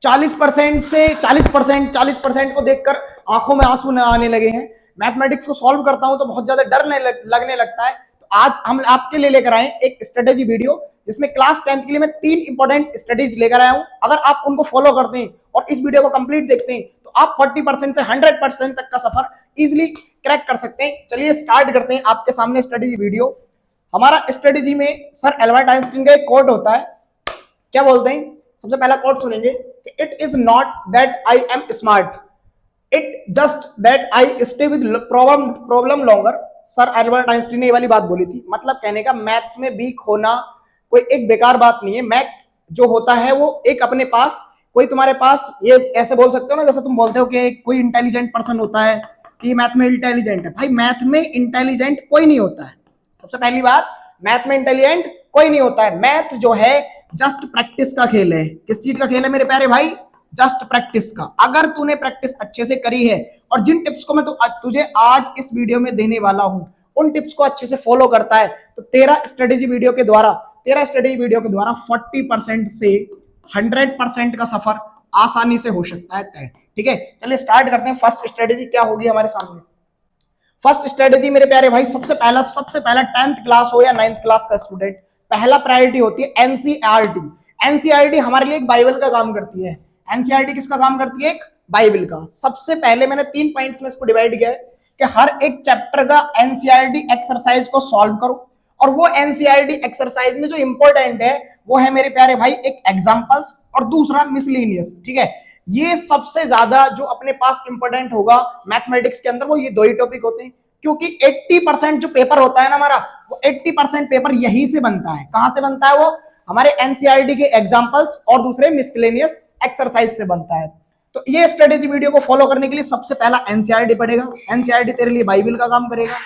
40% से 40% को देखकर आंखों में आंसू आने लगे हैं। मैथमेटिक्स को सॉल्व करता हूं तो बहुत ज्यादा डर लगने लगता है। तो आज हम आपके लिए लेकर आए एक स्ट्रेटेजी वीडियो, जिसमें क्लास 10th के लिए मैं 3 इंपॉर्टेंट स्टडीज लेकर आया हूं। अगर आप उनको फॉलो करते हैं और इस वीडियो को कंप्लीट देखते हैं तो आप 40% से 100% तक का सफर इजिली क्रैक कर सकते हैं। चलिए स्टार्ट करते हैं आपके सामने स्ट्रेटेजी वीडियो। हमारा स्ट्रेटेजी में सर एल्बर्ट आइंस्टीन का एक कोट होता है। क्या बोलते हैं? सबसे पहला कोट सुनेंगे कि it is not that I am smart, it just that I stay with problem longer. Sir Albert Einstein ने ये वाली बात बोली थी। मतलब कहने का मैथ्स में वीक होना कोई एक बेकार बात नहीं है। मैथ जो होता है वो एक अपने पास, कोई तुम्हारे पास, ये ऐसे बोल सकते हो ना, जैसे तुम बोलते हो कि कोई इंटेलिजेंट पर्सन होता है कि मैथ में इंटेलिजेंट है। भाई मैथ में इंटेलिजेंट कोई नहीं होता है। सबसे पहली बात, मैथ में इंटेलिजेंट कोई नहीं होता है। मैथ जो है जस्ट प्रैक्टिस का खेल है। किस चीज का खेल है मेरे प्यारे भाई? जस्ट प्रैक्टिस का। अगर तूने प्रैक्टिस अच्छे से करी है और जिन टिप्स को मैं तुझे आज इस वीडियो में देने वाला हूं उन टिप्स को अच्छे से फॉलो करता है तो तेरा स्ट्रेटेजी वीडियो के द्वारा 40% से 100% का सफर आसानी से हो सकता है तय। ठीक है, चलिए स्टार्ट करते हैं। फर्स्ट स्ट्रेटेजी क्या होगी हमारे सामने? फर्स्ट स्ट्रेटेजी मेरे प्यारे भाई, सबसे पहला 10th क्लास हो या 9th क्लास का स्टूडेंट, पहला प्रायोरिटी होती है एनसीईआरटी। एनसीईआरटी हमारे लिए एक बाइबल का काम करती है। एनसीईआरटी किसका काम करती है? एक बाइबल का। सबसे पहले मैंने 3 पॉइंट्स में इसको डिवाइड किया है कि हर एक चैप्टर का एनसीईआरटी एक्सरसाइज को सॉल्व करो। और वो एनसीईआरटी एक्सरसाइज में जो इंपॉर्टेंट है वो है मेरे प्यारे भाई एक एग्जांपल्स और दूसरा मिसलेनियस। ठीक है, ये सबसे ज्यादा जो अपने पास इंपॉर्टेंट होगा मैथमेटिक्स के अंदर वो ये दो ही टॉपिक होते हैं। क्योंकि 80% जो पेपर होता है ना हमारा, वो 80% पेपर यही से बनता है। कहां से बनता है? वो हमारे एनसीईआरटी के एग्जांपल्स और दूसरे मिसलेनियस एक्सरसाइज से बनता है। तो ये स्ट्रेटेजी वीडियो को फॉलो करने के लिए सबसे पहला एनसीईआरटी पढ़ेगा। एनसीईआरटी तेरे लिए बाइबल का काम करेगा।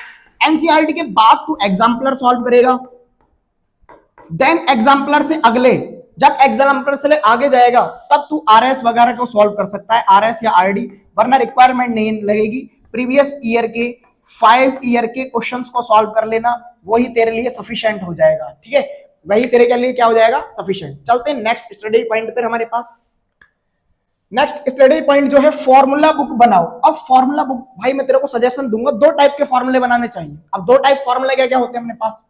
एनसीईआरटी के बाद तू एग्जाम्पलर सॉल्व करेगा। देन एग्जाम्पलर से अगले, जब एग्जाम्पलर से आगे जाएगा तब तू आरएस वगैरह को सॉल्व कर सकता है, आरएस या आरडी, वरना रिक्वायरमेंट नहीं लगेगी। प्रीवियस ईयर के 5 ईयर के क्वेश्चंस को सॉल्व कर लेना, वही तेरे लिए सफिशिएंट हो जाएगा। ठीक है, वही तेरे के लिए क्या हो जाएगा? सफिशिएंट। चलते हैं नेक्स्ट स्टडी पॉइंट पर। हमारे पास नेक्स्ट स्टडी पॉइंट जो है फॉर्मूला बुक बनाओ। अब फॉर्मूला बुक भाई मैं तेरे को सजेशन दूंगा, 2 टाइप के फॉर्मूले बनाने चाहिए। अब 2 टाइप फॉर्मूला क्या क्या होते हैं अपने पास?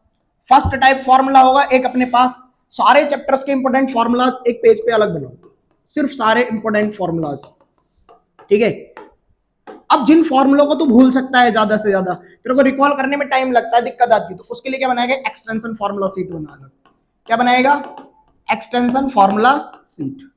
फर्स्ट टाइप फॉर्मूला होगा एक अपने पास सारे चैप्टर्स के इंपोर्टेंट फॉर्मूलाज एक पेज पे अलग बनाओ, सिर्फ सारे इंपोर्टेंट फॉर्मूलाज। ठीक है, अब जिन फॉर्मूलों को तू भूल सकता है ज्यादा से ज्यादा, तेरे को रिकॉल करने में टाइम लगता है, दिक्कत आती है, तो उसके लिए क्या बनाएगा? एक्सटेंशन फॉर्मूला सीट बनाएगा। क्या बनाएगा? Extension formula seat.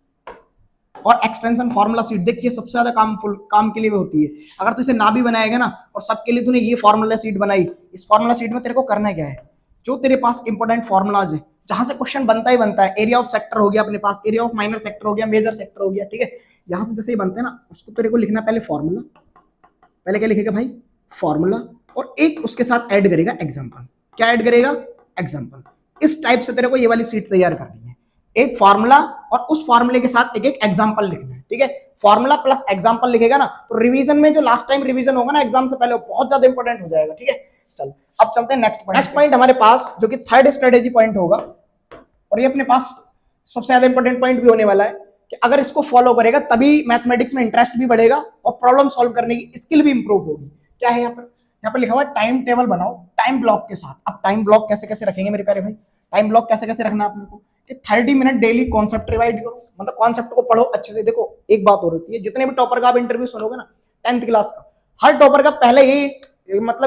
और एक्सटेंशन फॉर्मूला सीट देखिए सबसे ज्यादा काम के लिए होती है। अगर तू इसे ना भी बनाएगा ना और सबके लिए तूने ये फॉर्मूला सीट बनाई, इस फॉर्मूला सीट में तेरे को करना क्या है? जो तेरे पास इंपोर्टेंट फॉर्मूलाज है जहां से क्वेश्चन बनता ही बनता है, एरिया ऑफ सेक्टर हो गया अपने पास, एरिया ऑफ माइनर सेक्टर हो गया, मेजर सेक्टर हो गया। ठीक है, यहां से जैसे ही बनते हैं ना, उसको तेरे को लिखना पहले फॉर्मूला। पहले क्या लिखेगा भाई? फॉर्मूला, और एक उसके साथ ऐड करेगा एग्जाम्पल। क्या ऐड करेगा? एग्जाम्पल। इस टाइप से तेरे को ये वाली सीट तैयार करनी है। एक फॉर्मूला और उस फॉर्मूले के साथ एक एक एग्जांपल लिखना है। ठीक है, फॉर्मूला प्लस एग्जांपल लिखेगा ना तो रिवीजन में जो लास्ट टाइम रिवीजन होगा ना एग्जाम से पहले, वो बहुत ज्यादा इंपॉर्टेंट हो जाएगा। ठीक है, चल अब चलते हैं नेक्स्ट पॉइंट हमारे पास, जो कि थर्ड स्ट्रेटेजी पॉइंट होगा। और ये अपने पास सबसे ज्यादा इंपॉर्टेंट पॉइंट भी होने वाला है कि अगर इसको फॉलो करेगा तभी मैथमेटिक्स में इंटरेस्ट भी बढ़ेगा और प्रॉब्लम सॉल्व करने की स्किल भी इंप्रूव होगी। क्या है यहाँ पर? यहाँ पर लिखा हुआ है टाइम टेबल बनाओ टाइम ब्लॉक के साथ। अब टाइम ब्लॉक कैसे कैसे रखेंगे मेरे प्यारे भाई? टाइम ब्लॉक कैसे कैसे रखना आपने को? 30 मिनट डेली कॉन्सेप्ट रिवाइड करो, मतलब कॉन्सेप्ट को पढ़ो अच्छे से। देखो एक बात हो रही है, जितने भी टॉपर का आप इंटरव्यू सुनोगे ना 10th क्लास का, हर टॉपर का पहले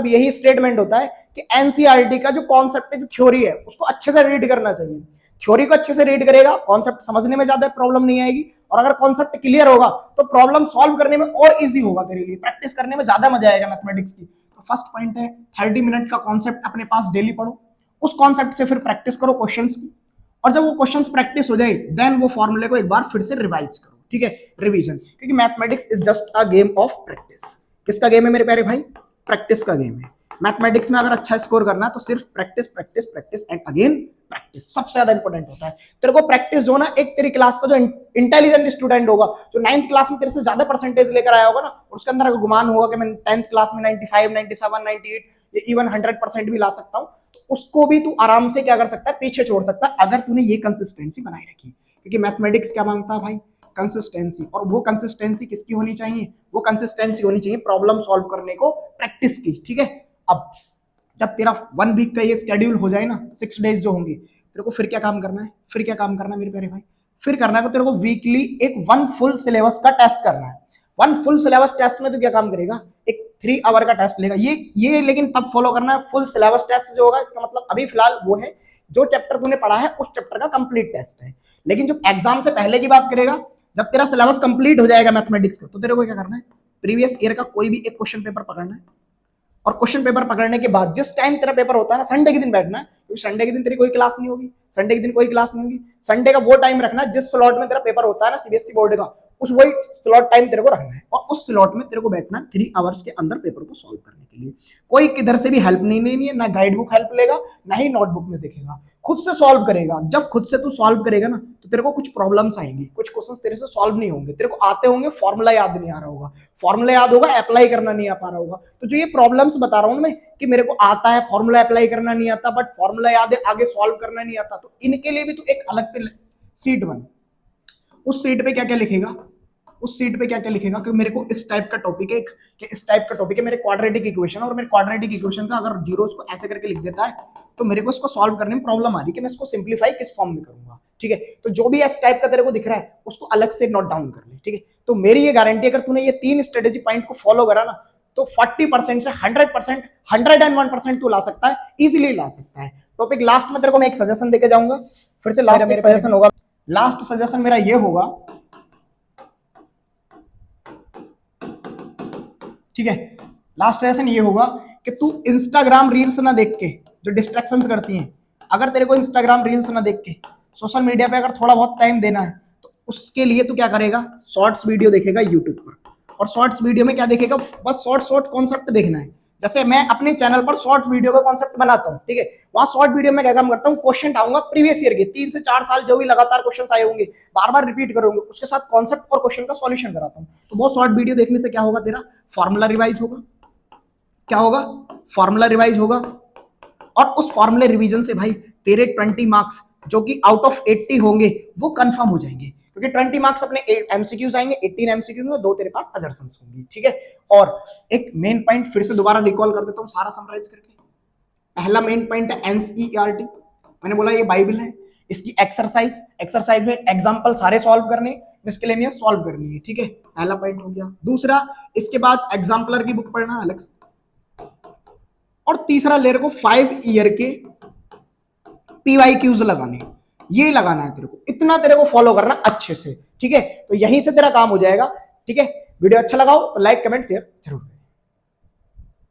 यही स्टेटमेंट होता है कि एनसीईआरटी का जो कॉन्सेप्ट है, जो थ्योरी है, उसको अच्छे से रीड करना चाहिए। थ्योरी को अच्छे से रीड करेगा, कॉन्सेप्ट समझने में ज्यादा प्रॉब्लम नहीं आएगी, और अगर कॉन्सेप्ट क्लियर होगा तो प्रॉब्लम सॉल्व करने में और इजी होगा तेरे लिए, प्रैक्टिस करने में ज्यादा मजा आएगा मैथमेटिक्स की। तो फर्स्ट पॉइंट है 30 मिनट का कॉन्सेप्ट अपने पास डेली पढ़ो, उस कॉन्सेप्ट से फिर प्रैक्टिस करो क्वेश्चंस की, और जब वो क्वेश्चंस प्रैक्टिस हो जाए देन वो फॉर्मूले को एक बार फिर से रिवाइज करो। ठीक है, रिवीजन, क्योंकि mathematics is just a game of practice. किसका गेम है मेरे प्यारे भाई? प्रैक्टिस का गेम है। मैथमेटिक्स में अगर अच्छा स्कोर करना है तो सिर्फ practice practice practice and again practice सबसे ज्यादा इंपॉर्टेंट होता है। तेरे को प्रैक्टिस जो ना, एक तेरी क्लास का जो इंटेलिजेंट स्टूडेंट होगा, जो 9th क्लास में तेरे से ज्यादा परसेंटेज लेकर आया होगा ना, और उसके अंदर गुमान होगा कि मैं 10th क्लास में 95, 97, 98 इवन 100% भी ला सकता हूं, तो उसको भी तू आराम से क्या कर सकता है? पीछे छोड़ सकता है, अगर तूने ये कंसिस्टेंसी बनाई रखी। क्योंकि मैथमेटिक्स क्या मांगता है भाई? कंसिस्टेंसी। और वो कंसिस्टेंसी किसकी होनी चाहिए? वो कंसिस्टेंसी होनी चाहिए प्रॉब्लम सॉल्व करने को प्रैक्टिस की, ठीक है। अब जब तेरा 1 वीक का ये स्केड्यूल हो जाए ना, 6 डेज जो होंगे, तेरे को फिर क्या काम करना है? फिर क्या काम करना है मेरे प्यारे भाई? फिर करना है तेरे को वीकली एक 1 फुल सिलेबस का टेस्ट करना है। 1 फुल सिलेबस टेस्ट में तो क्या काम करेगा? एक 3 आवर का टेस्ट लेगा ये लेकिन तब फॉलो करना है। फुल सिलेबस टेस्ट जो होगा, इसका मतलब अभी फिलहाल वो है जो चैप्टर तूने पढ़ा है उस चैप्टर का कंप्लीट टेस्ट है। लेकिन जब एग्जाम से पहले की बात करेगा, जब तेरा सिलेबस कंप्लीट हो जाएगा मैथमेटिक्स का, तो तेरे को क्या करना है? प्रीवियस ईयर का कोई भी एक क्वेश्चन पेपर पकड़ना है, और क्वेश्चन पेपर पकड़ने के बाद जिस टाइम तेरा पेपर होता है ना, संडे के दिन बैठना है, क्योंकि संडे के दिन तेरी कोई क्लास नहीं होगी। संडे के दिन कोई क्लास नहीं होगी। संडे का वो टाइम रखना है जिस स्लॉट में तेरा पेपर होता है ना सीबीएसई बोर्ड का, उस वही स्लॉट टाइम तेरे को रखना है, और उस स्लॉट में तेरे को बैठना है 3 आवर्स के अंदर पेपर को सॉल्व करने के लिए। कोई किधर से भी हेल्प नहीं लेनी है, ना गाइड बुक हेल्प लेगा, ना ही नोटबुक में देखेगा, खुद से सॉल्व करेगा। जब खुद से तू सॉल्व करेगा ना, तो तेरे को कुछ प्रॉब्लम्स आएंगी, कुछ क्वेश्चंस तेरे से सॉल्व नहीं होंगे, तेरे को आते होंगे, फॉर्मूला याद नहीं आ रहा होगा, फॉर्मूला याद होगा, अप्लाई करना नहीं आ पा रहा होगा। तो जो ये प्रॉब्लम्स बता रहा हूं मैं कि मेरे को आता है, फॉर्मूला अप्लाई करना नहीं आता, बट फॉर्मूला याद है, आगे सॉल्व करना नहीं आता, तो इनके लिए भी तू एक अलग से सीट बन। उस सीट पे क्या क्या लिखेगा? उस सीट पे क्या क्या लिखेगा कि मेरे को इस टाइप का टॉपिक है, कि इस टाइप का टॉपिक है, मेरे क्वाड्रेटिक इक्वेशन, और मेरे क्वाड्रेटिक इक्वेशन का अगर जीरोस को ऐसे करके लिख देता है, तो मेरे को इसको सॉल्व करने में प्रॉब्लम आ रही है कि मैं इसको सिंप्लीफाई किस फॉर्म में करूंगा, ठीक है। तो जो भी इस टाइप का तेरे को दिख रहा है, उसको अलग से नोट डाउन कर ले, ठीक है। तो मेरी ये गारंटी, अगर तूने ये 3 स्ट्रेटेजी पॉइंट को फॉलो करा ना, तो 40% से 100%, 101% तू ला सकता है, इजिली ला सकता है। टॉपिक लास्ट में तेरे को मैं एक सजेशन देके जाऊंगा, फिर से लास्ट मेरा सजेशन होगा, लास्ट सजेशन मेरा ये होगा, ठीक है। लास्ट सजेशन ये होगा कि तू इंस्टाग्राम रील्स ना देख के, जो डिस्ट्रैक्शंस करती हैं, अगर तेरे को इंस्टाग्राम रील्स ना देख के सोशल मीडिया पे अगर थोड़ा बहुत टाइम देना है, तो उसके लिए तू क्या करेगा? शॉर्ट्स वीडियो देखेगा यूट्यूब पर। और शॉर्ट्स वीडियो में क्या देखेगा? बस शॉर्ट कॉन्सेप्ट देखना है। जैसे मैं अपने चैनल पर शॉर्ट वीडियो का कॉन्सेप्ट बनाता हूं, ठीक है। वहां शॉर्ट वीडियो में क्या काम करता हूं? क्वेश्चन आऊंगा प्रीवियस ईयर के 3 से 4 साल जो भी लगातार क्वेश्चन आए होंगे, बार बार रिपीट करोगे, उसके साथ कॉन्सेप्ट और क्वेश्चन का सॉल्यूशन कराता हूं। तो वो शॉर्ट वीडियो देखने से क्या होगा? तेरा फॉर्मूला रिवाइज होगा। क्या होगा? फॉर्मूला रिवाइज होगा। और उस फॉर्मूले रिवीजन से भाई तेरे 20 मार्क्स जो कि आउट ऑफ 80 होंगे, वो कंफर्म हो जाएंगे, क्योंकि 20 मार्क्स अपने एमसीक्यूज आएंगे, 18 एमसीक्यू में 2 तेरे पास असर्शंस होंगी, ठीक है। और एक मेन पॉइंट फिर से दोबारा रिकॉल कर देता हूं सारा समराइज करके। पहला मेन पॉइंट है एनसीईआरटी, मैंने बोला ये बाइबल है, इसकी एक्सरसाइज में एग्जांपल सारे सॉल्व करने, मिसलेनियस सॉल्व करनी है, ठीक है। पहला पॉइंट हो गया। दूसरा, इसके बाद एग्जाम्पलर की बुक पढ़ना अलग से। और तीसरा, लेयर को 5 ईयर के PYQs लगाने, ये लगाना है तेरे को, इतना तेरे को फॉलो करना अच्छे से, ठीक है। तो यहीं से तेरा काम हो जाएगा, ठीक है। वीडियो अच्छा लगा हो तो लाइक कमेंट शेयर जरूर।